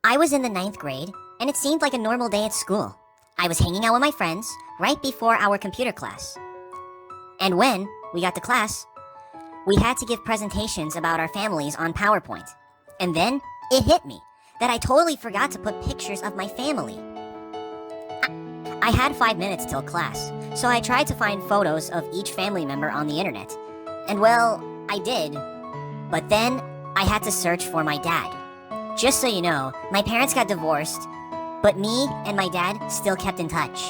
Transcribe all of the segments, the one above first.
I was in the ninth grade, and it seemed like a normal day at school. I was hanging out with my friends right before our computer class. And when we got to class, we had to give presentations about our families on PowerPoint. And then it hit me that I totally forgot to put pictures of my family. I had 5 minutes till class, so I tried to find photos of each family member on the internet. And well, I did. But then I had to search for my dad. Just so you know, my parents got divorced, but me and my dad still kept in touch.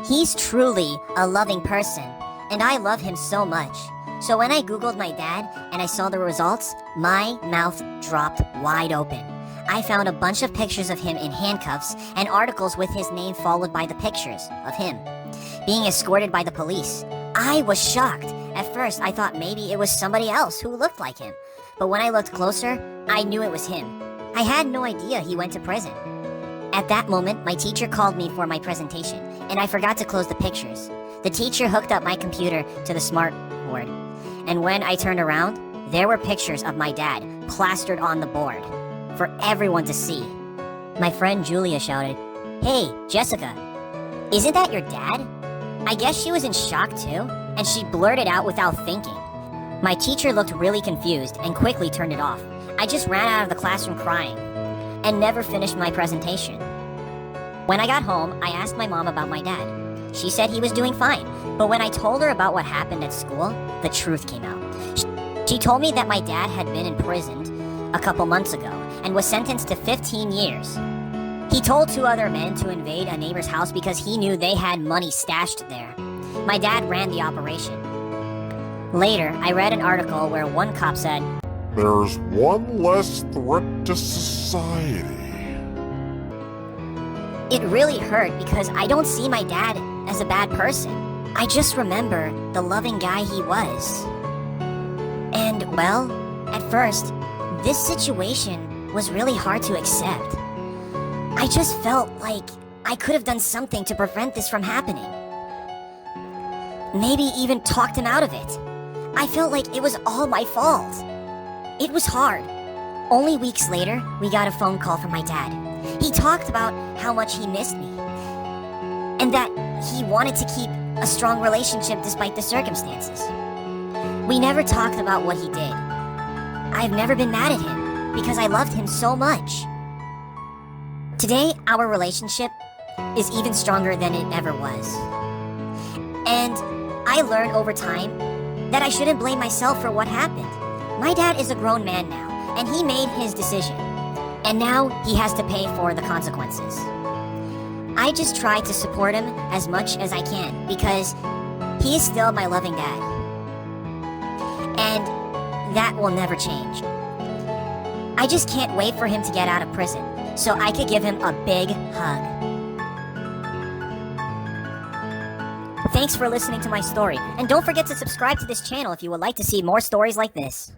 He's truly a loving person, and I love him so much. So when I Googled my dad and I saw the results, my mouth dropped wide open. I found a bunch of pictures of him in handcuffs and articles with his name followed by the pictures of him being escorted by the police. I was shocked. At first, I thought maybe it was somebody else who looked like him. But when I looked closer, I knew it was him. I had no idea he went to prison. At that moment, my teacher called me for my presentation, and I forgot to close the pictures. The teacher hooked up my computer to the smart board, and when I turned around, there were pictures of my dad plastered on the board for everyone to see. My friend Julia shouted, "Hey, Jessica, isn't that your dad?" I guess she was in shock too, and she blurted out without thinking. My teacher looked really confused and quickly turned it off. I just ran out of the classroom crying and never finished my presentation. When I got home, I asked my mom about my dad. She said he was doing fine, but when I told her about what happened at school, the truth came out. She told me that my dad had been imprisoned a couple months ago and was sentenced to 15 years. He told 2 other men to invade a neighbor's house because he knew they had money stashed there. My dad ran the operation. Later, I read an article where one cop said, "There's one less threat to society." It really hurt because I don't see my dad as a bad person. I just remember the loving guy he was. And, well, at first, this situation was really hard to accept. I just felt like I could have done something to prevent this from happening. Maybe even talked him out of it. I felt like it was all my fault. It was hard. Only weeks later, we got a phone call from my dad. He talked about how much he missed me, and that he wanted to keep a strong relationship despite the circumstances. We never talked about what he did. I've never been mad at him, because I loved him so much. Today, our relationship is even stronger than it ever was. And I learned over time that I shouldn't blame myself for what happened. My dad is a grown man now, and he made his decision. And now he has to pay for the consequences. I just try to support him as much as I can because he is still my loving dad. And that will never change. I just can't wait for him to get out of prison so I could give him a big hug. Thanks for listening to my story, and don't forget to subscribe to this channel if you would like to see more stories like this.